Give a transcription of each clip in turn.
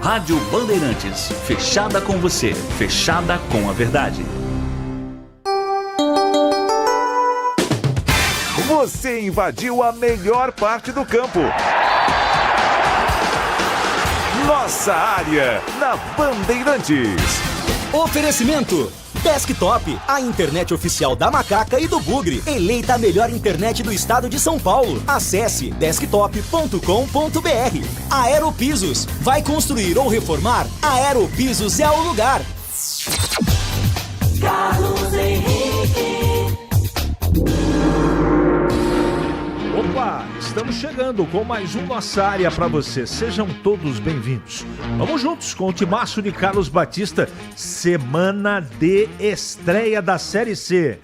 Rádio Bandeirantes, fechada com você, fechada com a verdade. Você invadiu a melhor parte do campo. Nossa área, na Bandeirantes. Oferecimento Desktop, a internet oficial da Macaca e do Bugre. Eleita a melhor internet do estado de São Paulo. Acesse desktop.com.br. Aeropisos, vai construir ou reformar? Aeropisos é o lugar. Carlos Henrique. Opa, estamos chegando com mais um Nossa Área para você. Sejam todos bem-vindos. Vamos juntos com o timaço de Carlos Batista. Semana de estreia da Série C.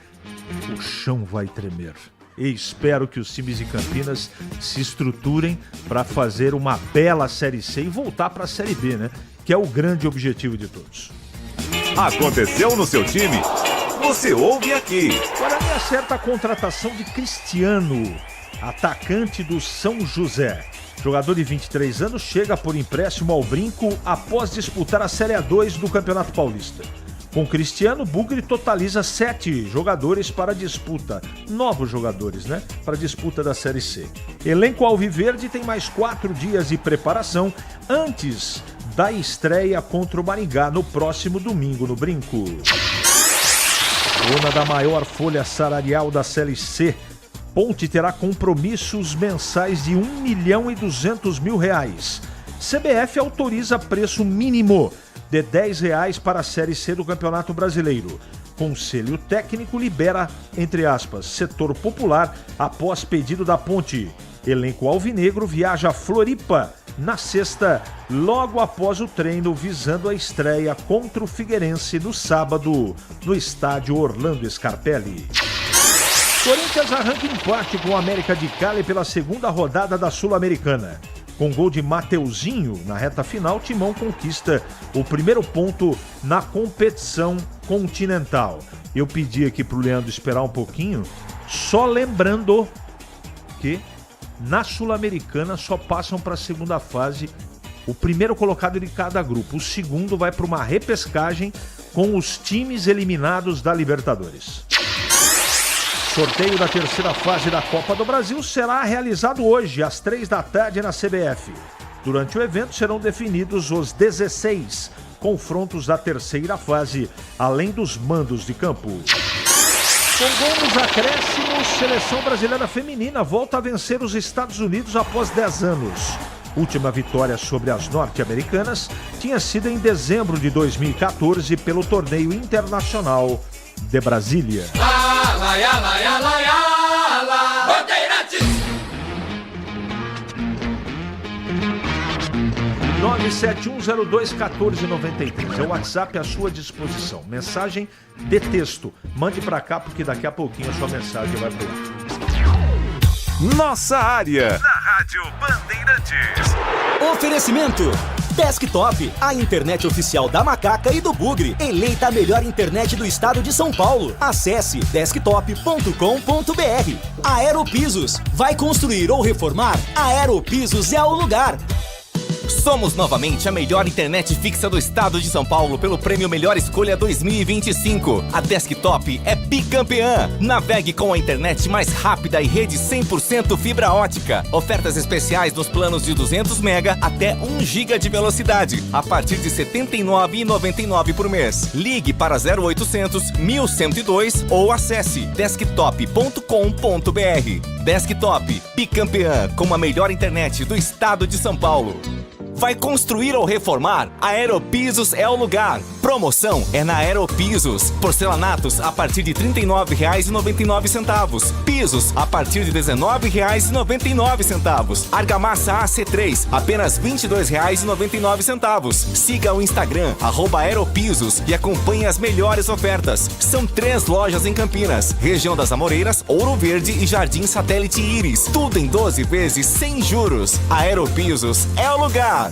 O chão vai tremer. E espero que os times de Campinas se estruturem para fazer uma bela Série C e voltar para a Série B, né? Que é o grande objetivo de todos. Aconteceu no seu time? Você ouve aqui. Para mim, acerta a contratação de Cristiano, atacante do São José. Jogador de 23 anos chega por empréstimo ao Brinco após disputar a Série A2 do Campeonato Paulista. Com Cristiano, Bugre totaliza 7 jogadores para a disputa. Novos jogadores, né? Para a disputa da Série C. Elenco Alviverde tem mais 4 dias de preparação antes da estreia contra o Maringá no próximo domingo no Brinco. Dona da maior folha salarial da Série C, Ponte terá compromissos mensais de R$1.200.000. CBF autoriza preço mínimo de R$10 para a Série C do Campeonato Brasileiro. Conselho técnico libera, entre aspas, setor popular após pedido da Ponte. Elenco alvinegro viaja a Floripa na sexta, logo após o treino visando a estreia contra o Figueirense no sábado, no estádio Orlando Scarpelli. Corinthians arranca empate com o América de Cali pela segunda rodada da Sul-Americana. Com gol de Mateuzinho na reta final, Timão conquista o primeiro ponto na competição continental. Eu pedi aqui pro Leandro esperar um pouquinho, só lembrando que na Sul-Americana só passam para a segunda fase o primeiro colocado de cada grupo. O segundo vai para uma repescagem com os times eliminados da Libertadores. Sorteio da terceira fase da Copa do Brasil será realizado hoje, às 3 da tarde, na CBF. Durante o evento serão definidos os 16 confrontos da terceira fase, além dos mandos de campo. Com gol nos acréscimos, Seleção Brasileira Feminina volta a vencer os Estados Unidos após 10 anos. Última vitória sobre as norte-americanas tinha sido em dezembro de 2014 pelo Torneio Internacional de Brasília. 971021493 é o WhatsApp à sua disposição. Mensagem de texto. Mande pra cá porque daqui a pouquinho a sua mensagem vai pro ar. Nossa área, na Rádio Bandeirantes. Oferecimento Desktop, a internet oficial da Macaca e do Bugre. Eleita a melhor internet do estado de São Paulo. Acesse desktop.com.br. Aeropisos, vai construir ou reformar? Aeropisos é o lugar. Somos novamente a melhor internet fixa do estado de São Paulo pelo Prêmio Melhor Escolha 2025. A Desktop é bicampeã. Navegue com a internet mais rápida e rede 100% fibra ótica. Ofertas especiais nos planos de 200 MB até 1 GB de velocidade, a partir de R$ 79,99 por mês. Ligue para 0800 1102 ou acesse desktop.com.br. Desktop, bicampeã com a melhor internet do estado de São Paulo. Vai construir ou reformar? Aeropisos é o lugar. Promoção é na Aeropisos. Porcelanatos a partir de R$ 39,99. Pisos a partir de R$ 19,99. Argamassa AC3, apenas R$ 22,99. Siga o Instagram, @Aeropisos, e acompanhe as melhores ofertas. São 3 lojas em Campinas, região das Amoreiras, Ouro Verde e Jardim Satélite Íris. Tudo em 12 vezes sem juros. Aeropisos é o lugar.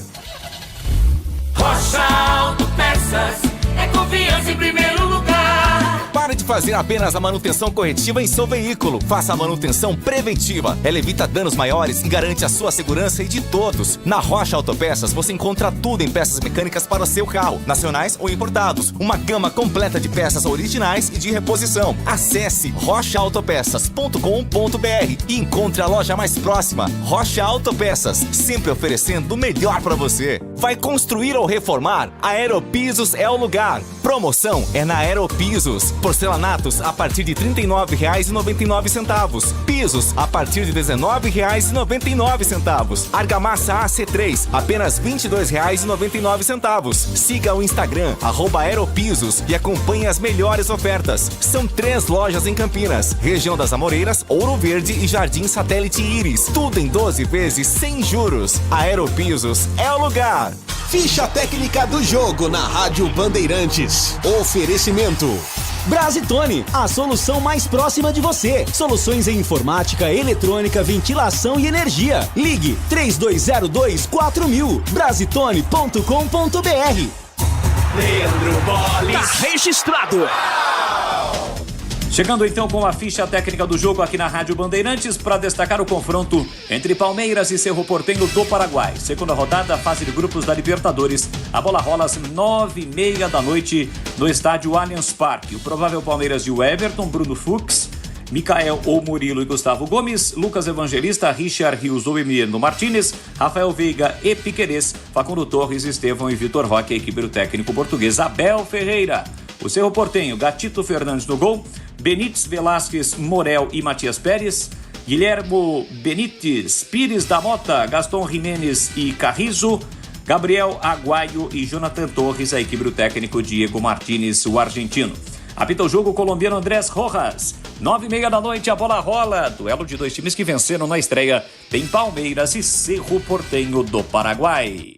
Rocha Autopeças é confiança em primeiro lugar. Para Pare de fazer apenas a manutenção corretiva em seu veículo. Faça a manutenção preventiva. Ela evita danos maiores e garante a sua segurança e de todos. Na Rocha Autopeças você encontra tudo em peças mecânicas para o seu carro, nacionais ou importados. Uma gama completa de peças originais e de reposição. Acesse rochaautopeças.com.br e encontre a loja mais próxima. Rocha Autopeças, sempre oferecendo o melhor para você. Vai construir ou reformar? A Aeropisos é o lugar. Promoção é na Aeropisos. Porcelanatos a partir de R$ 39,99. Pisos a partir de R$ 19,99. Argamassa AC3, apenas R$ 22,99. Siga o Instagram, @Aeropisos e acompanhe as melhores ofertas. São 3 lojas em Campinas, região das Amoreiras, Ouro Verde e Jardim Satélite Íris. Tudo em 12 vezes sem juros. Aeropisos é o lugar. Ficha técnica do jogo na Rádio Bandeirantes. Oferecimento Brasitone, a solução mais próxima de você. Soluções em informática, eletrônica, ventilação e energia. Ligue 3202-4000. Brasitone.com.br. Leandro Bolis. Tá registrado. Chegando então com a ficha técnica do jogo aqui na Rádio Bandeirantes para destacar o confronto entre Palmeiras e Cerro Porteño do Paraguai. Segunda rodada, fase de grupos da Libertadores. A bola rola às 9h30 da noite no estádio Allianz Parque. O provável Palmeiras de Everton, Bruno Fux, Micael ou Murilo e Gustavo Gomes, Lucas Evangelista, Richard Rios ou Emiliano Martínez, Rafael Veiga e Piquerez, Facundo Torres, Estevão e Vitor Roque, a equipe do técnico português Abel Ferreira. O Cerro Porteño, Gatito Fernandes no gol, Benítez, Velasquez, Morel e Matias Pérez, Guilhermo Benítez, Pires da Mota, Gaston Jimenez e Carrizo, Gabriel Aguayo e Jonathan Torres, a equipe do técnico Diego Martínez, o argentino. Apita o jogo o colombiano Andrés Rojas. 9h30 da noite, a bola rola. Duelo de 2 times que venceram na estreia. Tem Palmeiras e Cerro Porteño do Paraguai.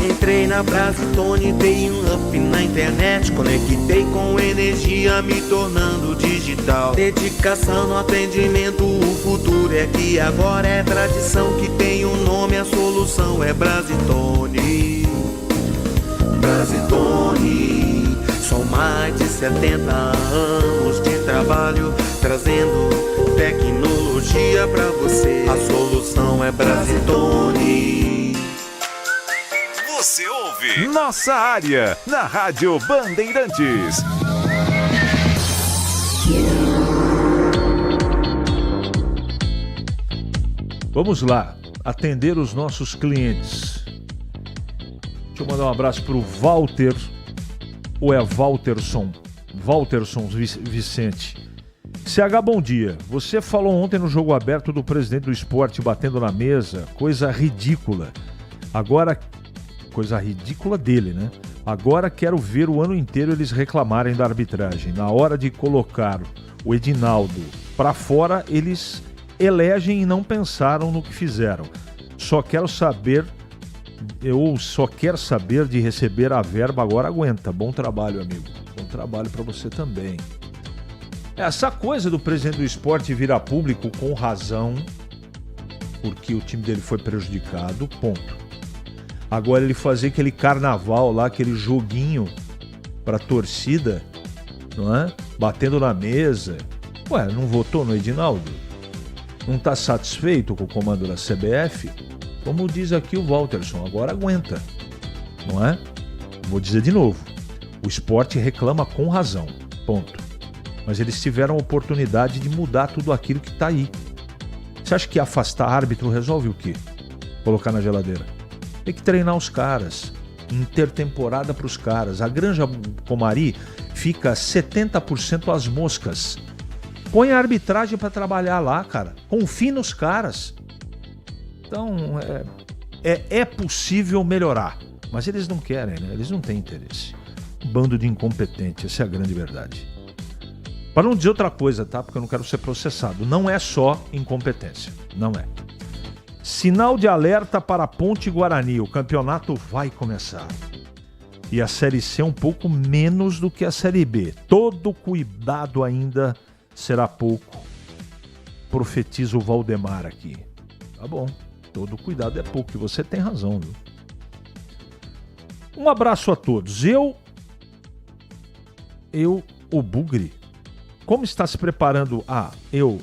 Entrei na Brasitone, dei um up na internet, conectei com energia, me tornando digital. Dedicação no atendimento, o futuro é que agora é tradição, que tem um nome, a solução é Brasitone. Brasitone, são mais de 70 anos de trabalho, trazendo tecnologia pra você. A solução é Brasitone. Você ouve Nossa Área, na Rádio Bandeirantes. Vamos lá, atender os nossos clientes. Deixa eu mandar um abraço pro Walter, ou é Walterson Vicente. CH, bom dia. Você falou ontem no Jogo Aberto do presidente do esporte batendo na mesa, coisa ridícula. Agora... Coisa ridícula dele, né? Agora quero ver o ano inteiro eles reclamarem da arbitragem. Na hora de colocar o Edinaldo pra fora, eles elegem e não pensaram no que fizeram. Só quero saber de receber a verba, agora aguenta. Bom trabalho, amigo. Bom trabalho pra você também. Essa coisa do presidente do esporte virar público com razão, porque o time dele foi prejudicado, ponto. Agora ele fazer aquele carnaval lá, aquele joguinho pra torcida, não é? Batendo na mesa. Ué, não votou no Edinaldo? Não tá satisfeito com o comando da CBF? Como diz aqui o Walterson, agora aguenta, não é? Vou dizer de novo, o esporte reclama com razão, ponto. Mas eles tiveram a oportunidade de mudar tudo aquilo que tá aí. Você acha que afastar árbitro resolve o quê? Colocar na geladeira? Tem que treinar os caras, intertemporada para os caras. A Granja Comari fica 70% às moscas. Põe a arbitragem para trabalhar lá, cara. Confie nos caras. Então, é possível melhorar. Mas eles não querem, né? Eles não têm interesse. Um bando de incompetentes, essa é a grande verdade. Para não dizer outra coisa, tá? Porque eu não quero ser processado. Não é só incompetência. Não é. Sinal de alerta para a Ponte Guarani. O campeonato vai começar. E a Série C um pouco menos do que a Série B. Todo cuidado ainda será pouco. Profetiza o Valdemar aqui. Tá bom. Todo cuidado é pouco. E você tem razão, viu? Um abraço a todos. Eu o Bugre, como está se preparando...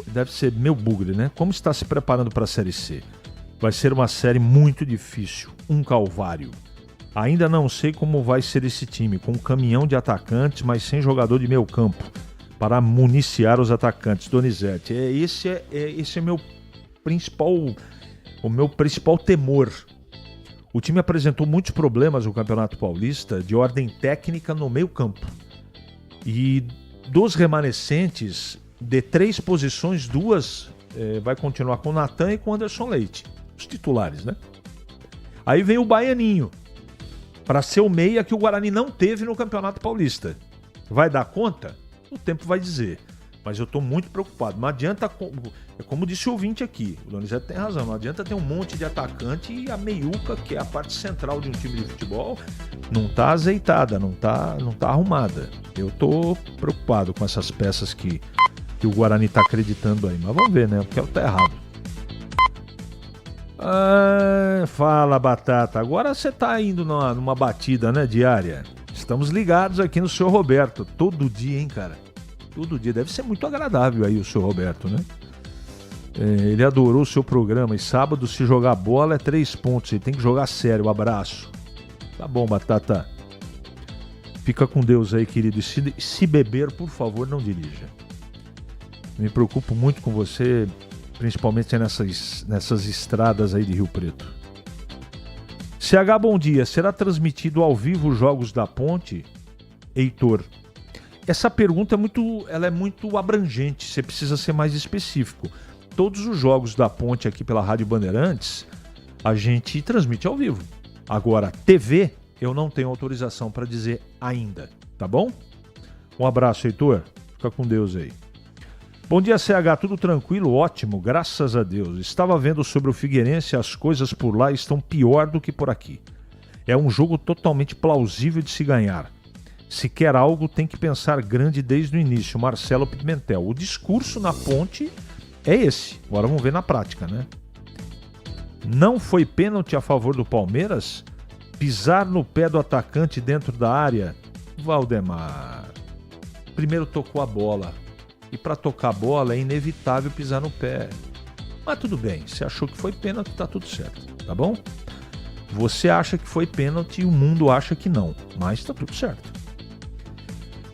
deve ser meu Bugre, né? Como está se preparando para a Série C? Vai ser uma série muito difícil, um calvário. Ainda não sei como vai ser esse time, com um caminhão de atacantes, mas sem jogador de meio campo, para municiar os atacantes. Donizete, esse é o meu principal temor. O time apresentou muitos problemas no Campeonato Paulista de ordem técnica no meio campo. E dos remanescentes, de 3 posições, 2 vai continuar com o Natan e com o Anderson Leite. Os titulares, né? Aí vem o Baianinho, para ser o meia que o Guarani não teve no Campeonato Paulista. Vai dar conta? O tempo vai dizer. Mas eu estou muito preocupado. Não adianta, como disse o ouvinte aqui, o Donizete tem razão, não adianta ter um monte de atacante e a meiuca, que é a parte central de um time de futebol, não está azeitada, não tá arrumada. Eu estou preocupado com essas peças que o Guarani está acreditando aí. Mas vamos ver, né? Porque tá errado. Fala, Batata. Agora você tá indo numa batida, né, diária. Estamos ligados aqui no Sr. Roberto. Todo dia, hein, cara? Todo dia. Deve ser muito agradável aí o Sr. Roberto, né? Ele adorou o seu programa. E sábado, se jogar bola, é 3 pontos. Ele tem que jogar sério. Abraço. Tá bom, Batata. Fica com Deus aí, querido. E se beber, por favor, não dirija. Me preocupo muito com você, principalmente nessas estradas aí de Rio Preto. CH, bom dia. Será transmitido ao vivo os jogos da Ponte? Heitor. Essa pergunta é muito abrangente. Você precisa ser mais específico. Todos os jogos da Ponte aqui pela Rádio Bandeirantes, a gente transmite ao vivo. Agora, TV, eu não tenho autorização para dizer ainda. Tá bom? Um abraço, Heitor. Fica com Deus aí. Bom dia, CH, tudo tranquilo? Ótimo, graças a Deus. Estava vendo sobre o Figueirense, as coisas por lá estão pior do que por aqui. É um jogo totalmente plausível de se ganhar. Se quer algo, tem que pensar grande desde o início. Marcelo Pimentel. O discurso na Ponte é esse. Agora vamos ver na prática, né? Não foi pênalti a favor do Palmeiras? Pisar no pé do atacante dentro da área? Valdemar. Primeiro tocou a bola. E para tocar a bola é inevitável pisar no pé. Mas tudo bem, você achou que foi pênalti, tá tudo certo, tá bom? Você acha que foi pênalti e o mundo acha que não, mas tá tudo certo.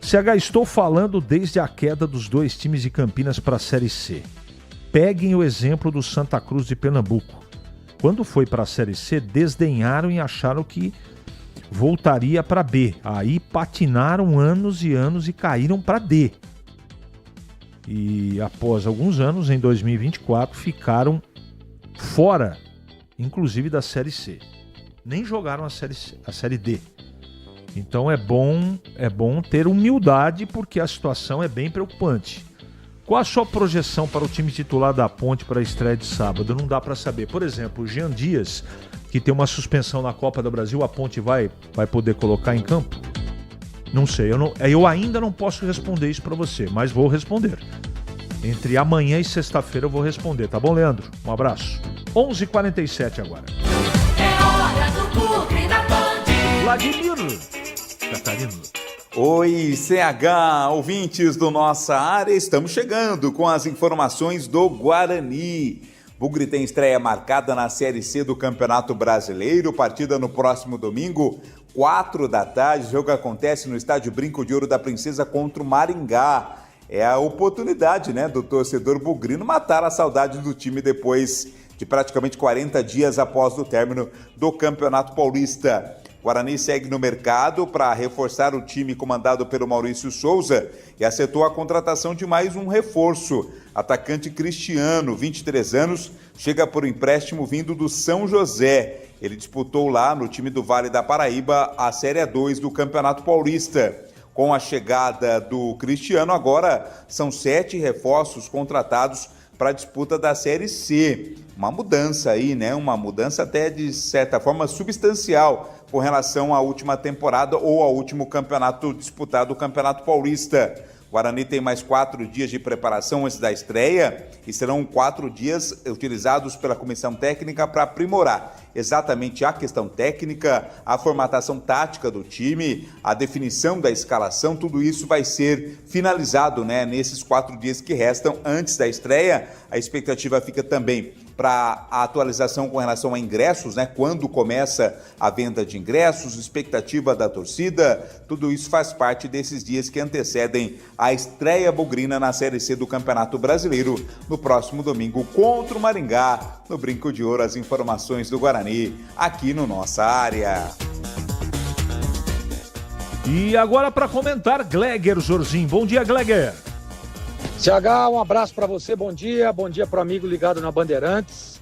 CH, estou falando desde a queda dos 2 times de Campinas para a Série C. Peguem o exemplo do Santa Cruz de Pernambuco. Quando foi para a Série C, desdenharam e acharam que voltaria para B. Aí patinaram anos e anos e caíram para D. E após alguns anos, em 2024, ficaram fora, inclusive da Série C. Nem jogaram a Série D. Então é bom ter humildade, porque a situação é bem preocupante. Qual a sua projeção para o time titular da Ponte para a estreia de sábado? Não dá para saber. Por exemplo, o Jean Dias, que tem uma suspensão na Copa do Brasil, a Ponte vai poder colocar em campo? Não sei, eu ainda não posso responder isso para você, mas vou responder. Entre amanhã e sexta-feira eu vou responder, tá bom, Leandro? Um abraço. 11h47 agora. É hora do Bugre da Band. Vladimir Catarino. Oi, CH, ouvintes do Nossa Área, estamos chegando com as informações do Guarani. Bugre tem estreia marcada na Série C do Campeonato Brasileiro, partida no próximo domingo, 4 da tarde. O jogo acontece no estádio Brinco de Ouro da Princesa contra o Maringá. É a oportunidade, né, do torcedor bugrino matar a saudade do time depois de praticamente 40 dias após o término do Campeonato Paulista. O Guarani segue no mercado para reforçar o time comandado pelo Maurício Souza e acertou a contratação de mais um reforço. Atacante Cristiano, 23 anos, chega por empréstimo vindo do São José. Ele disputou lá no time do Vale da Paraíba a Série 2 do Campeonato Paulista. Com a chegada do Cristiano, agora são 7 reforços contratados para a disputa da Série C. Uma mudança aí, né? Uma mudança até de certa forma substancial com relação à última temporada ou ao último campeonato disputado, o Campeonato Paulista. O Guarani tem mais 4 dias de preparação antes da estreia e serão 4 dias utilizados pela comissão técnica para aprimorar exatamente a questão técnica, a formatação tática do time, a definição da escalação. Tudo isso vai ser finalizado, né, nesses 4 dias que restam antes da estreia. A expectativa fica também para a atualização com relação a ingressos, né? Quando começa a venda de ingressos, expectativa da torcida, tudo isso faz parte desses dias que antecedem a estreia bugrina na Série C do Campeonato Brasileiro no próximo domingo contra o Maringá. No Brinco de Ouro, as informações do Guarani aqui no Nossa Área. E agora para comentar, Gleger Zorzin. Bom dia, Gleger. CH, um abraço para você, bom dia para o amigo ligado na Bandeirantes.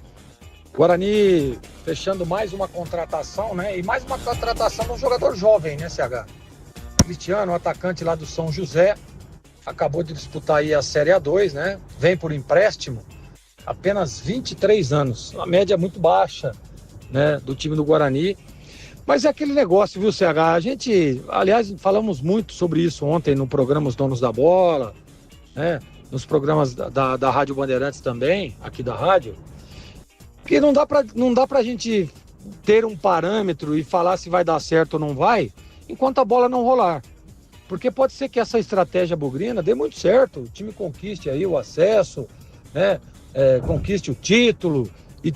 Guarani fechando mais uma contratação, né? E mais uma contratação de um jogador jovem, né, CH? Cristiano, atacante lá do São José, acabou de disputar aí a Série A2, né? Vem por empréstimo, apenas 23 anos, uma média muito baixa, né, do time do Guarani. Mas é aquele negócio, viu, CH? A gente, aliás, falamos muito sobre isso ontem no programa Os Donos da Bola, né, nos programas da Rádio Bandeirantes também, aqui da rádio, que não dá pra gente ter um parâmetro e falar se vai dar certo ou não vai, enquanto a bola não rolar. Porque pode ser que essa estratégia bugrina dê muito certo, o time conquiste aí o acesso, né, conquiste o título,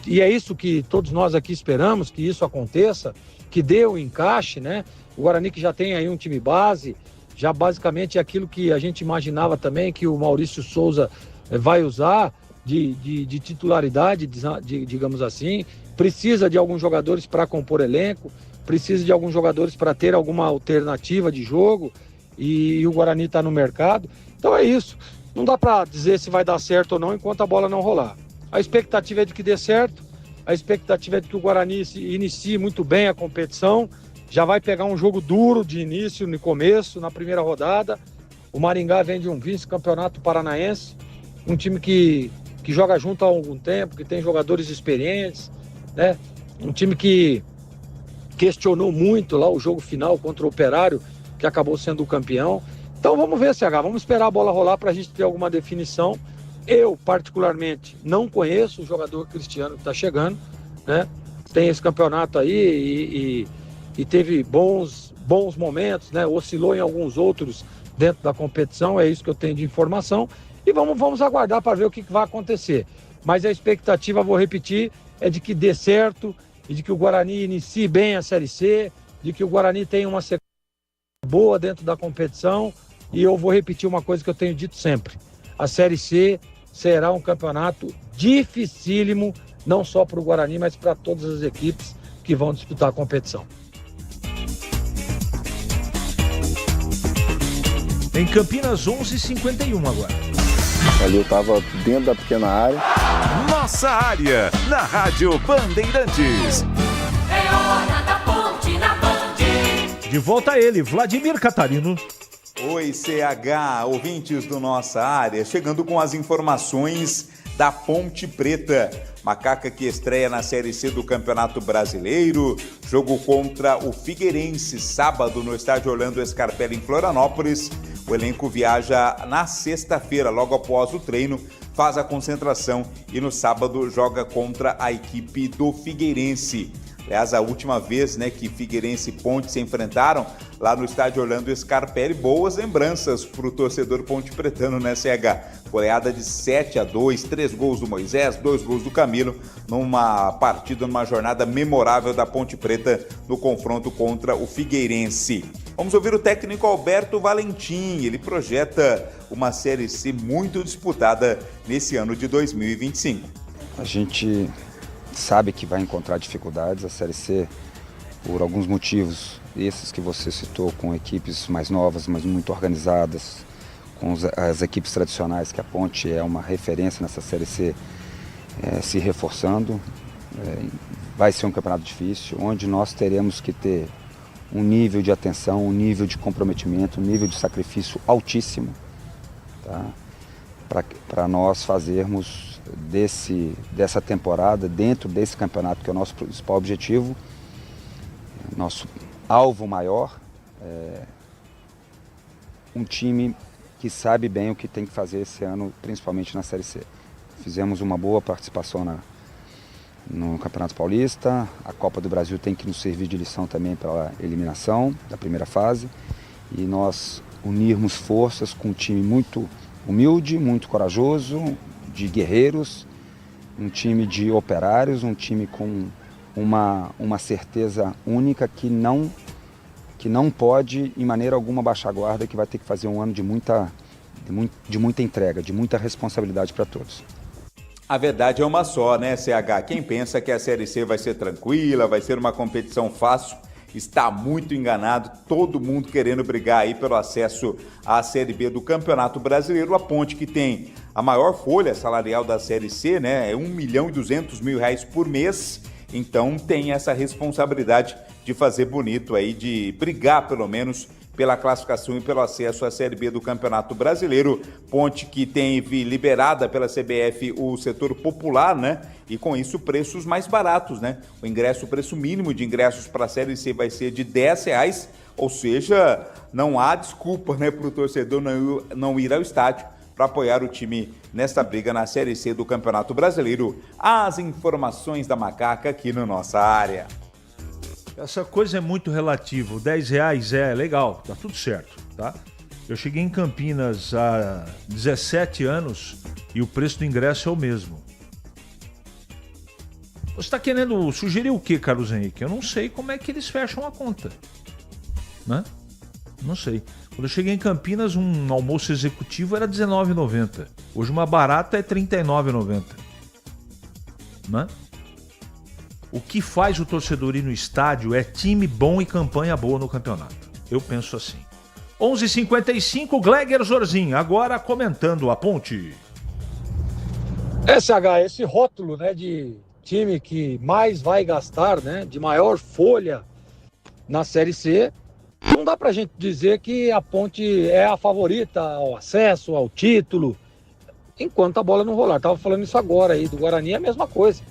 e é isso que todos nós aqui esperamos, que isso aconteça, que dê o encaixe, né? O Guarani que já tem aí um time base, já basicamente é aquilo que a gente imaginava também que o Maurício Souza vai usar de titularidade, digamos assim. Precisa de alguns jogadores para compor elenco, precisa de alguns jogadores para ter alguma alternativa de jogo, e o Guarani está no mercado. Então é isso, não dá para dizer se vai dar certo ou não enquanto a bola não rolar. A expectativa é de que dê certo, a expectativa é de que o Guarani inicie muito bem a competição. Já vai pegar um jogo duro de início, no começo, na primeira rodada. O Maringá vem de um vice-campeonato paranaense, um time que joga junto há algum tempo, que tem jogadores experientes, né? Um time que questionou muito lá o jogo final contra o Operário, que acabou sendo o campeão. Então vamos ver, CH, vamos esperar a bola rolar para a gente ter alguma definição. Eu, particularmente, não conheço o jogador Cristiano que está chegando, né? Tem esse campeonato aí e teve bons momentos, né? Oscilou em alguns outros dentro da competição, é isso que eu tenho de informação, e vamos aguardar para ver o que vai acontecer. Mas a expectativa, vou repetir, é de que dê certo, e de que o Guarani inicie bem a Série C, de que o Guarani tenha uma sequência boa dentro da competição, e eu vou repetir uma coisa que eu tenho dito sempre: a Série C será um campeonato dificílimo, não só para o Guarani, mas para todas as equipes que vão disputar a competição. Em Campinas, 11h51 agora. Ali eu estava dentro da pequena área. Nossa Área, na Rádio Bandeirantes. É hora da ponte na Band. De volta a ele, Vladimir Catarino. Oi, CH, ouvintes do Nossa Área, chegando com as informações da Ponte Preta. Macaca que estreia na Série C do Campeonato Brasileiro, jogo contra o Figueirense, sábado no estádio Orlando Scarpelli, em Florianópolis. O elenco viaja na sexta-feira, logo após o treino, faz a concentração e no sábado joga contra a equipe do Figueirense. Aliás, a última vez, né, que Figueirense e Ponte se enfrentaram lá no estádio Orlando Scarpelli, boas lembranças para o torcedor ponte-pretano, né, CH? Goleada de 7-2, 3 gols do Moisés, 2 gols do Camilo, numa partida, numa jornada memorável da Ponte Preta no confronto contra o Figueirense. Vamos ouvir o técnico Alberto Valentim. Ele projeta uma Série C muito disputada nesse ano de 2025. A gente sabe que vai encontrar dificuldades, a Série C, por alguns motivos, esses que você citou, com equipes mais novas, mas muito organizadas, com as equipes tradicionais, que a Ponte é uma referência nessa Série C, se reforçando. Vai ser um campeonato difícil, onde nós teremos que ter um nível de atenção, um nível de comprometimento, um nível de sacrifício altíssimo, tá? Para nós fazermos dessa temporada, dentro desse campeonato, que é o nosso principal objetivo, nosso alvo maior, um time que sabe bem o que tem que fazer esse ano, principalmente na Série C. Fizemos uma boa participação no Campeonato Paulista, a Copa do Brasil tem que nos servir de lição também para a eliminação da primeira fase, e nós unirmos forças com um time muito humilde, muito corajoso, de guerreiros, um time de operários, um time com uma certeza única que não pode, em maneira alguma, baixar a guarda, que vai ter que fazer um ano de muita entrega, de muita responsabilidade para todos. A verdade é uma só, né, CH? Quem pensa que a Série C vai ser tranquila, vai ser uma competição fácil, está muito enganado. Todo mundo querendo brigar aí pelo acesso à Série B do Campeonato Brasileiro. A Ponte, que tem a maior folha salarial da Série C, né, é R$1.200.000 por mês. Então tem essa responsabilidade de fazer bonito aí, de brigar pelo menos pela classificação e pelo acesso à Série B do Campeonato Brasileiro. Ponte que teve liberada pela CBF o setor popular, né? E com isso preços mais baratos, né? O preço mínimo de ingressos para a Série C vai ser de R$10, ou seja, não há desculpa, né, para o torcedor não ir ao estádio para apoiar o time nesta briga na Série C do Campeonato Brasileiro. As informações da Macaca aqui na nossa área. Essa coisa é muito relativa. R$10 é legal, tá tudo certo, tá? Eu cheguei em Campinas há 17 anos e o preço do ingresso é o mesmo. Você está querendo sugerir o quê, Carlos Henrique? Eu não sei como é que eles fecham a conta, né? Não sei. Quando eu cheguei em Campinas, um almoço executivo era R$19,90. Hoje uma barata é R$39,90. Né? O que faz o torcedor ir no estádio é time bom e campanha boa no campeonato. Eu penso assim. 11h55, Gleger Zorzin, agora comentando a Ponte. SH, esse rótulo, né, de time que mais vai gastar, né, de maior folha na Série C, não dá pra gente dizer que a Ponte é a favorita ao acesso, ao título, enquanto a bola não rolar. Tava falando isso agora aí, do Guarani é a mesma coisa.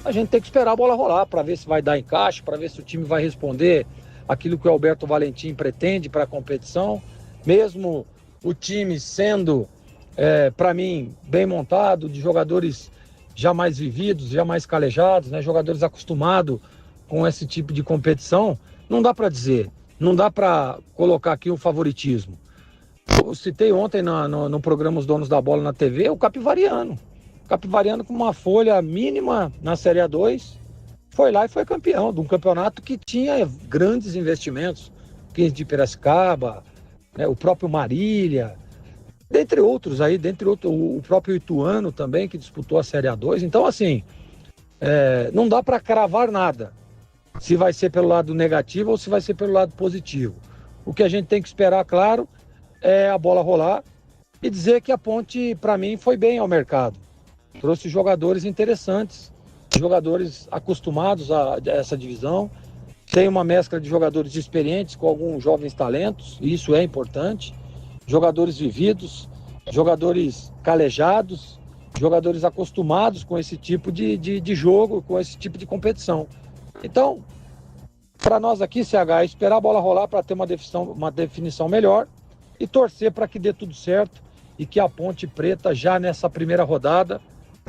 A gente tem que esperar a bola rolar para ver se vai dar encaixe, para ver se o time vai responder aquilo que o Alberto Valentim pretende para a competição. Mesmo o time sendo, para mim, bem montado, de jogadores já mais vividos, já mais calejados, né? Jogadores acostumados com esse tipo de competição, não dá para dizer, não dá para colocar aqui o favoritismo. Eu citei ontem no programa Os Donos da Bola na TV, o Capivariano. Capivariano com uma folha mínima na Série A2, foi lá e foi campeão de um campeonato que tinha grandes investimentos, 15 de Piracicaba, né, o próprio Marília, dentre outros aí, o próprio Ituano também, que disputou a Série A2. Então, assim, não dá para cravar nada, se vai ser pelo lado negativo ou se vai ser pelo lado positivo. O que a gente tem que esperar, claro, é a bola rolar e dizer que a Ponte, para mim, foi bem ao mercado. Trouxe jogadores interessantes, jogadores acostumados a essa divisão. Tem uma mescla de jogadores experientes com alguns jovens talentos, e isso é importante. Jogadores vividos, jogadores calejados, jogadores acostumados com esse tipo de jogo, com esse tipo de competição. Então, para nós aqui, CH, é esperar a bola rolar para ter uma definição melhor e torcer para que dê tudo certo e que a Ponte Preta, já nessa primeira rodada,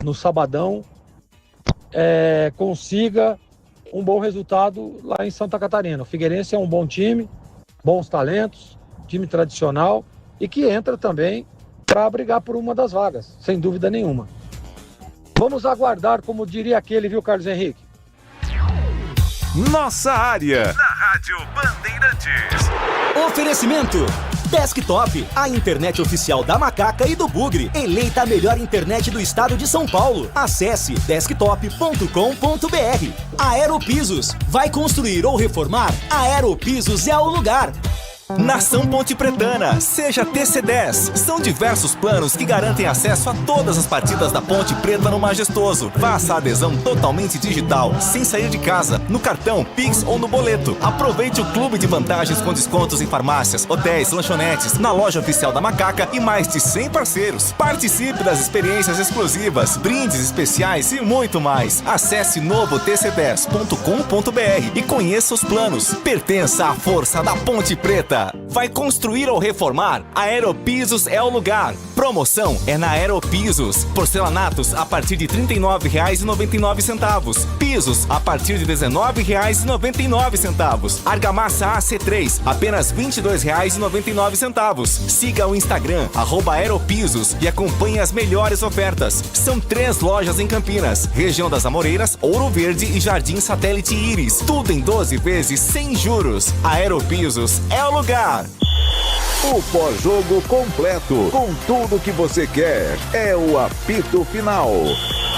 no sabadão, consiga um bom resultado lá em Santa Catarina. O Figueirense é um bom time, bons talentos, time tradicional e que entra também para brigar por uma das vagas, sem dúvida nenhuma. Vamos aguardar, como diria aquele, viu, Carlos Henrique? Nossa área, na Rádio Bandeirantes. Oferecimento Desktop, a internet oficial da Macaca e do Bugre, eleita a melhor internet do estado de São Paulo. Acesse desktop.com.br. Aeropisos, vai construir ou reformar? Aeropisos é o lugar. Nação Ponte Pretana, seja TC10. São diversos planos que garantem acesso a todas as partidas da Ponte Preta no Majestoso. Faça a adesão totalmente digital, sem sair de casa, no cartão, Pix ou no boleto. Aproveite o clube de vantagens com descontos em farmácias, hotéis, lanchonetes, na loja oficial da Macaca e mais de 100 parceiros. Participe das experiências exclusivas, brindes especiais e muito mais. Acesse novotc10.com.br e conheça os planos. Pertença à força da Ponte Preta. oferta. Vai construir ou reformar? A Aeropisos é o lugar. Promoção é na Aeropisos. Porcelanatos a partir de R$ 39,99. Pisos a partir de R$ 19,99. Argamassa AC3, apenas R$ 22,99. Siga o Instagram, @Aeropisos, e acompanhe as melhores ofertas. São 3 lojas em Campinas, região das Amoreiras, Ouro Verde e Jardim Satélite Íris. Tudo em 12 vezes sem juros. Aeropisos é o lugar. O pós-jogo completo, com tudo que você quer, é o apito final.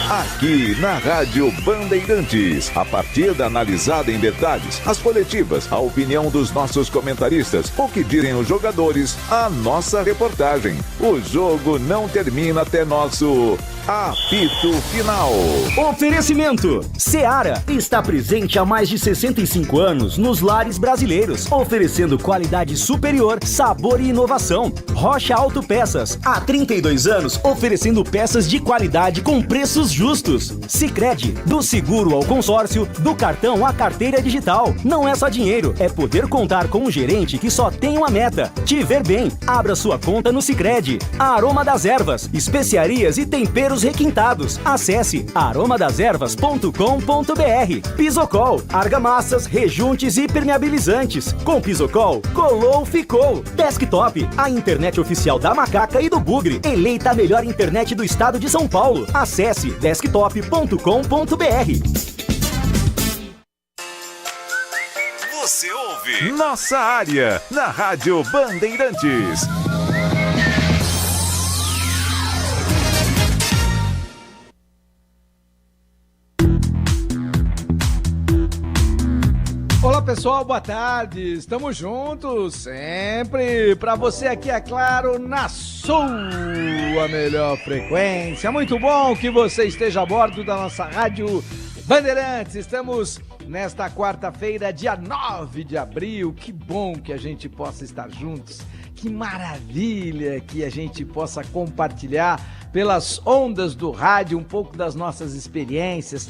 Aqui na Rádio Bandeirantes, a partida analisada em detalhes, as coletivas, a opinião dos nossos comentaristas, o que dizem os jogadores, a nossa reportagem. O jogo não termina até nosso apito final. Oferecimento: Seara está presente há mais de 65 anos nos lares brasileiros, oferecendo qualidade superior, sabor e inovação. Rocha Autopeças, há 32 anos, oferecendo peças de qualidade com preços justos. Sicredi, do seguro ao consórcio, do cartão à carteira digital. Não é só dinheiro, é poder contar com um gerente que só tem uma meta: te ver bem. Abra sua conta no Sicredi. Aroma das Ervas, especiarias e temperos requintados. Acesse aromadeservas.com.br. Pisocol, argamassas, rejuntes e permeabilizantes. Com Pisocol, colou, ficou. Desktop, a internet oficial da Macaca e do Bugre. Eleita a melhor internet do estado de São Paulo. Acesse desktop.com.br. Você ouve Nossa Área, na Rádio Bandeirantes. Olá pessoal, boa tarde, estamos juntos sempre para você aqui, é claro, na sua melhor frequência. Muito bom que você esteja a bordo da nossa Rádio Bandeirantes. Estamos nesta quarta-feira, dia 9 de abril, que bom que a gente possa estar juntos, que maravilha que a gente possa compartilhar pelas ondas do rádio um pouco das nossas experiências,